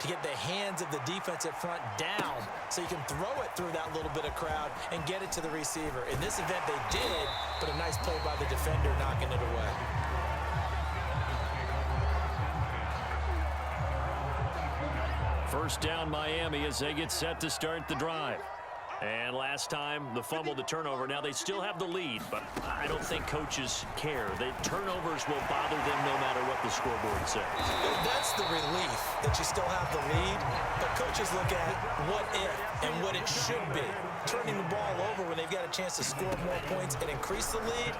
to get the hands of the defensive front down so you can throw it through that little bit of crowd and get it to the receiver. In this event, they did, but a nice play by the defender knocking it away. First down Miami as they get set to start the drive. And last time, the fumble, the turnover. Now they still have the lead, but I don't think coaches care. The turnovers will bother them no matter what the scoreboard says. That's the relief that you still have the lead, but coaches look at what if and what it should be. Turning the ball over when they've got a chance to score more points and increase the lead,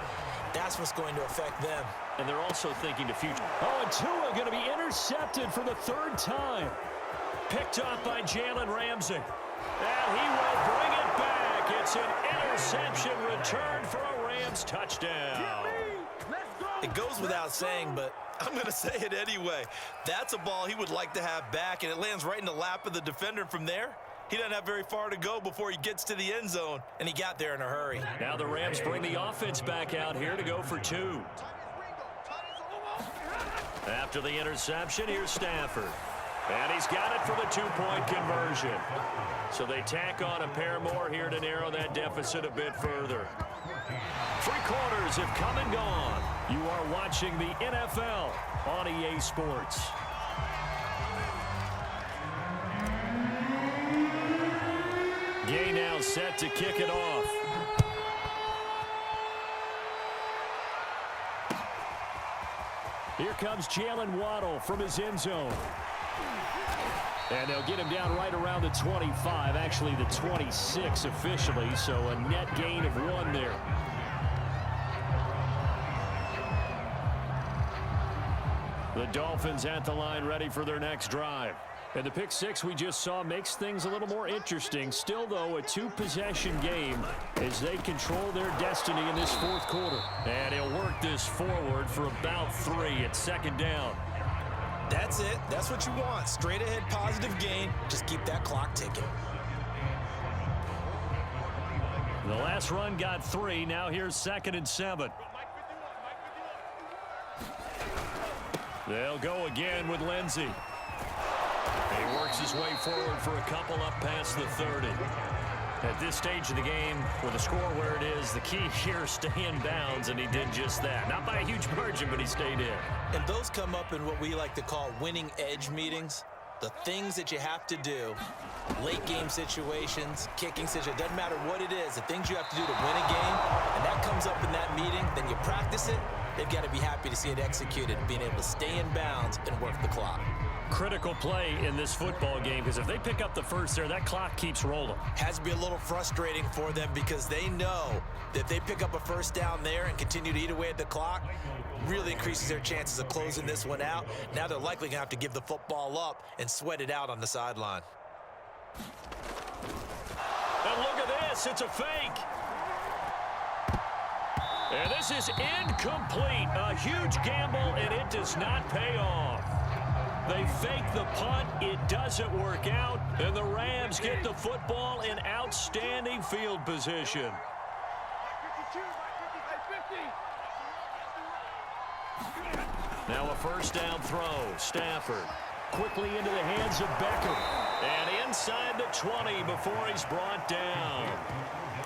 that's what's going to affect them. And they're also thinking the future. Oh, and Tua going to be intercepted for the third time. Picked up by Jalen Ramsey. And he will bring it back. It's an interception return for a Rams touchdown. It goes without saying, but I'm going to say it anyway. That's a ball he would like to have back, and it lands right in the lap of the defender. From there, he doesn't have very far to go before he gets to the end zone, and he got there in a hurry. Now the Rams bring the offense back out here to go for two. After the interception, here's Stafford. And he's got it for the two-point conversion. So they tack on a pair more here to narrow that deficit a bit further. 3 quarters have come and gone. You are watching the NFL on EA Sports. Gay now set to kick it off. Here comes Jalen Waddle from his end zone. And they'll get him down right around the 25, actually the 26 officially, so a net gain of 1 there. The Dolphins at the line ready for their next drive. And the pick six we just saw makes things a little more interesting. Still, though, a 2-possession game as they control their destiny in this fourth quarter. And he'll work this forward for about 3 at second down. That's it. That's what you want. Straight ahead positive gain. Just keep that clock ticking. The last run got 3. Now here's 2nd and 7. They'll go again with Lindsey. He works his way forward for a couple up past the 30. At this stage of the game, with the score where it is, the key here is stay in bounds, and he did just that. Not by a huge margin, but he stayed in. And those come up in what we like to call winning edge meetings. The things that you have to do, late game situations, kicking situations, doesn't matter what it is, the things you have to do to win a game, and that comes up in that meeting, then you practice it, they've got to be happy to see it executed, being able to stay in bounds and work the clock. Critical play in this football game, because if they pick up the first there, that clock keeps rolling. Has to be a little frustrating for them because they know that if they pick up a first down there and continue to eat away at the clock, really increases their chances of closing this one out. Now they're likely going to have to give the football up and sweat it out on the sideline. And look at this, it's a fake. And this is incomplete. A huge gamble, and it does not pay off. They fake the punt. It doesn't work out. And the Rams get the football in outstanding field position. Now a first down throw. Stafford quickly into the hands of Becker. And inside the 20 before he's brought down.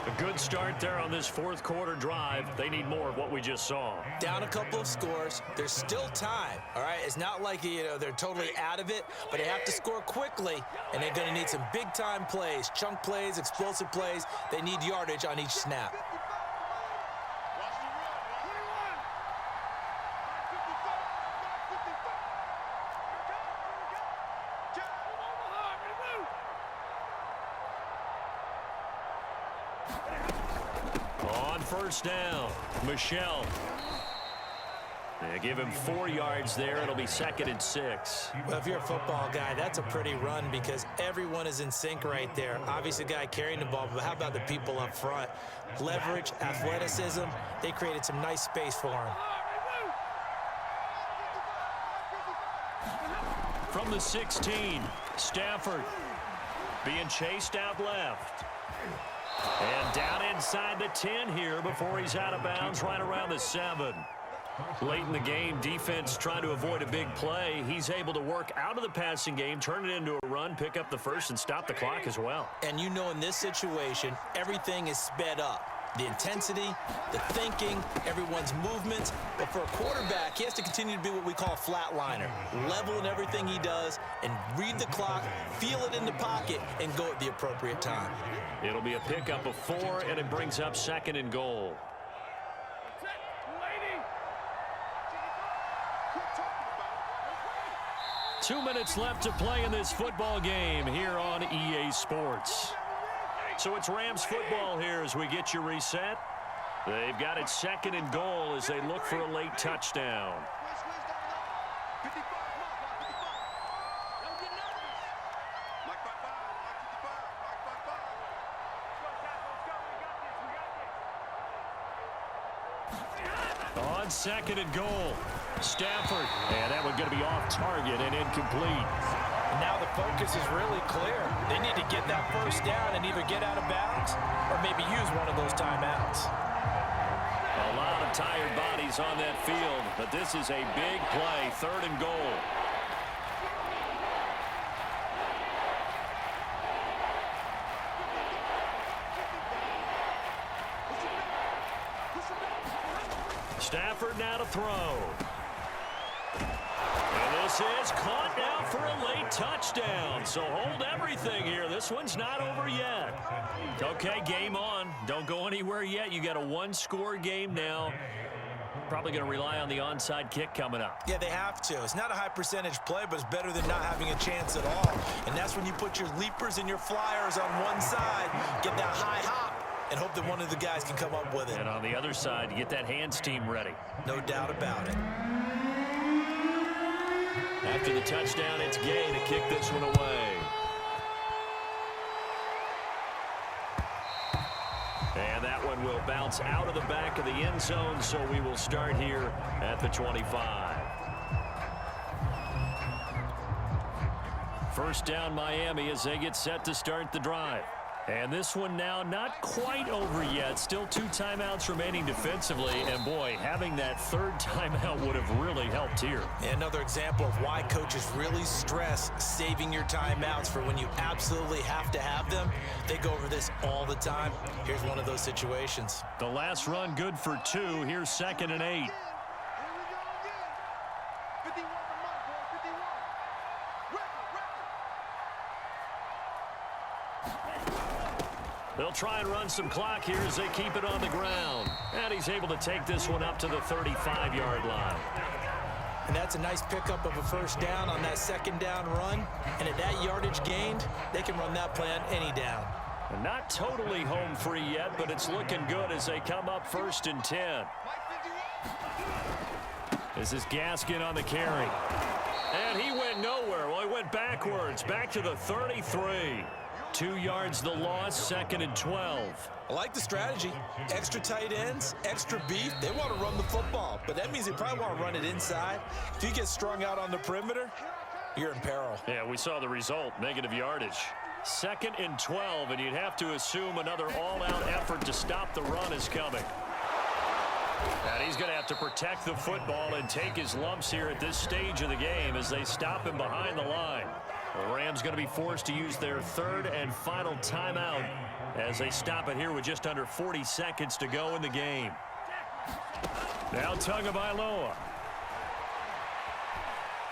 A good start there on this fourth quarter drive. They need more of what we just saw. Down a couple of scores. There's still time, all right? It's not like, they're totally out of it, but they have to score quickly, and they're going to need some big-time plays, chunk plays, explosive plays. They need yardage on each snap. First down, Michelle. They give him 4 yards there. It'll be 2nd and 6. Well, if you're a football guy, that's a pretty run because everyone is in sync right there. Obviously, the guy carrying the ball, but how about the people up front? Leverage, athleticism, they created some nice space for him. From the 16, Stafford being chased out left. And down inside the 10 here before he's out of bounds right around the 7. Late in the game, defense trying to avoid a big play. He's able to work out of the passing game, turn it into a run, pick up the first, and stop the clock as well. And you know in this situation, everything is sped up. The intensity, the thinking, everyone's movements. But for a quarterback, he has to continue to be what we call a flatliner. Level in everything he does and read the clock, feel it in the pocket, and go at the appropriate time. It'll be a pickup of 4, and it brings up 2nd and goal. Two minutes left to play in this football game here on EA Sports. So it's Rams football here as we get you reset. They've got it 2nd and goal as they look for a late touchdown. On 2nd and goal, Stafford, and that one going to be off target and incomplete. Now the focus is really clear. They need to get that first down and either get out of bounds or maybe use one of those timeouts. A lot of tired bodies on that field, but this is a big play, 3rd and goal. Stafford now to throw. And this is caught now for a late touchdown. So hold everything here. This one's not over yet. Okay, game on. Don't go anywhere yet. You got a 1-score game now. Probably going to rely on the onside kick coming up. Yeah, they have to. It's not a high percentage play, but it's better than not having a chance at all. And that's when you put your leapers and your flyers on one side, get that high hop, and hope that one of the guys can come up with it. And on the other side, get that hands team ready. No doubt about it. After the touchdown, it's Gay to kick this one away. And that one will bounce out of the back of the end zone, so we will start here at the 25. First down, Miami, as they get set to start the drive. And this one now not quite over yet. Still 2 timeouts remaining defensively. And, boy, having that 3rd timeout would have really helped here. Another example of why coaches really stress saving your timeouts for when you absolutely have to have them. They go over this all the time. Here's one of those situations. The last run good for 2. Here's 2nd and 8. They'll try and run some clock here as they keep it on the ground. And he's able to take this one up to the 35-yard line. And that's a nice pickup of a first down on that 2nd down run. And at that yardage gained, they can run that play on any down. And not totally home free yet, but it's looking good as they come up 1st and 10. This is Gaskin on the carry. And he went nowhere. Well, he went backwards, back to the 33. 2 yards the loss, 2nd and 12. I like the strategy. Extra tight ends, extra beef. They want to run the football, but that means they probably want to run it inside. If you get strung out on the perimeter, you're in peril. Yeah, we saw the result, negative yardage. 2nd and 12, and you'd have to assume another all-out effort to stop the run is coming. And he's going to have to protect the football and take his lumps here at this stage of the game as they stop him behind the line. The Rams going to be forced to use their 3rd and final timeout as they stop it here with just under 40 seconds to go in the game. Now Tagovailoa.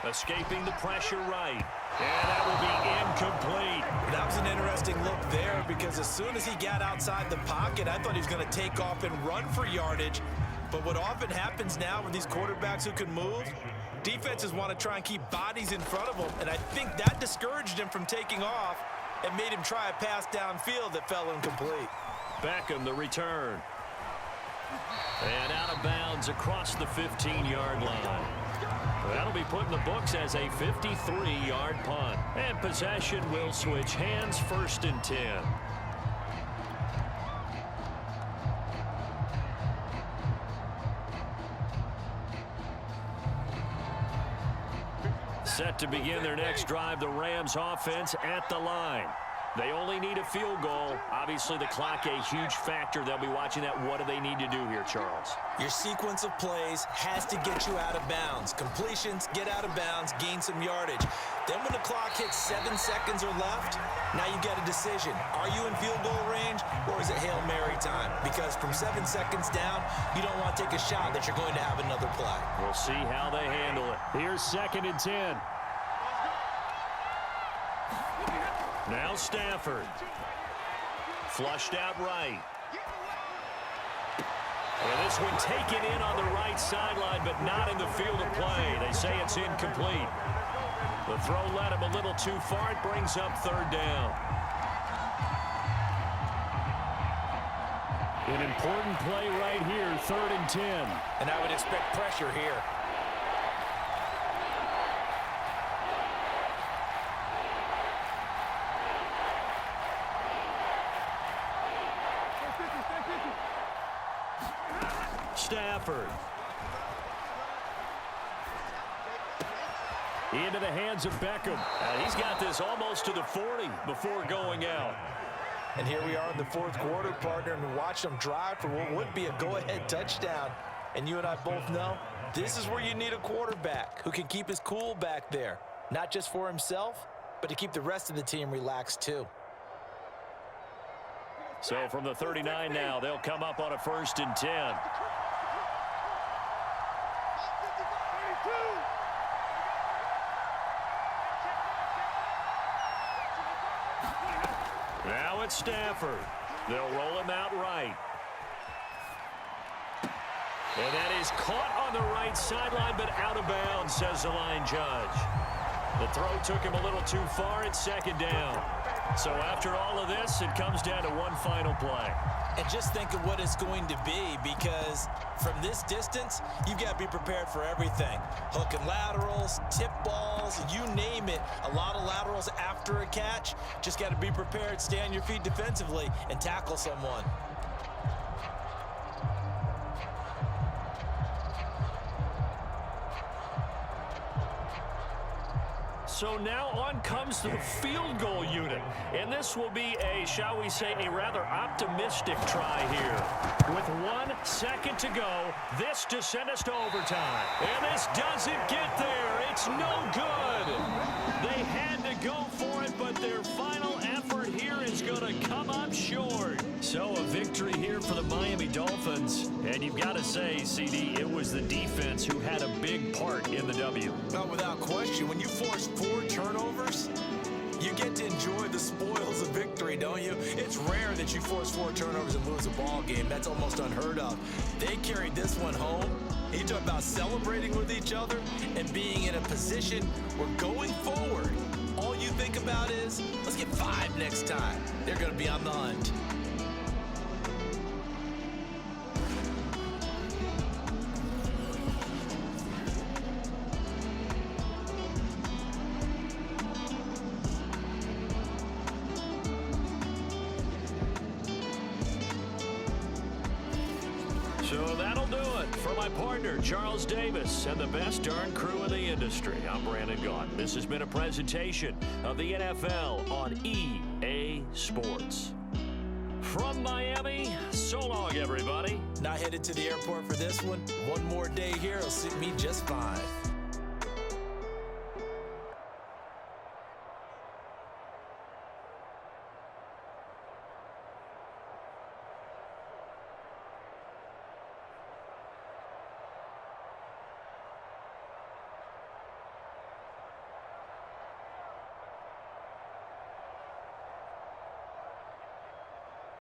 Escaping the pressure right. And that will be incomplete. That was an interesting look there because as soon as he got outside the pocket, I thought he was going to take off and run for yardage. But what often happens now with these quarterbacks who can move, defenses want to try and keep bodies in front of them, and I think that discouraged him from taking off and made him try a pass downfield that fell incomplete. Beckham, the return. And out of bounds across the 15-yard line. That'll be put in the books as a 53-yard punt. And possession will switch hands, 1st and 10. Set to begin their next drive, the Rams offense at the line. They only need a field goal. Obviously, the clock a huge factor. They'll be watching that. What do they need to do here, Charles? Your sequence of plays has to get you out of bounds. Completions, get out of bounds, gain some yardage. Then when the clock hits 7 seconds or left, now you get a decision. Are you in field goal range, or is it Hail Mary time? Because from 7 seconds down, you don't want to take a shot that you're going to have another play. We'll see how they handle it. Here's 2nd and 10. Now Stafford. Flushed out right. And this one taken in on the right sideline, but not in the field of play. They say it's incomplete. The throw led him a little too far. It brings up 3rd down. An important play right here, 3rd and 10. And I would expect pressure here. Stafford. Into the hands of Beckham. He's got this almost to the 40 before going out. And here we are in the 4th quarter, partner, and watch them drive for what would be a go-ahead touchdown. And you and I both know this is where you need a quarterback who can keep his cool back there, not just for himself, but to keep the rest of the team relaxed too. So from the 39 now, they'll come up on a 1st and 10. Now it's Stafford. They'll roll him out right. And that is caught on the right sideline, but out of bounds, says the line judge. The throw took him a little too far. It's 2nd down. So after all of this, it comes down to one final play. And just think of what it's going to be, because from this distance, you've got to be prepared for everything. Hook and laterals, tip balls, you name it. A lot of laterals after a catch. Just got to be prepared, stay on your feet defensively, and tackle someone. So now on comes the field goal unit. And this will be a, shall we say, a rather optimistic try here. With 1 second to go, this to send us to overtime. And this doesn't get there. It's no good. They had to go for it, but their final effort here is going to come up short. So a victory here for the Miami Dolphins. And you've got to say, CD, it was the defense who had a big part in the W. Not without question. When you force 4 turnovers, you get to enjoy the spoils of victory, don't you? It's rare that you force 4 turnovers and lose a ball game. That's almost unheard of. They carried this one home. You talk about celebrating with each other and being in a position where going forward, all you think about is, let's get 5 next time. They're going to be on the hunt. So that'll do it for my partner, Charles Davis, and the best darn crew in the industry. I'm Brandon Gaughan. This has been a presentation of the NFL on EA Sports. From Miami, so long, everybody. Not headed to the airport for this one. One more day here will suit me just fine.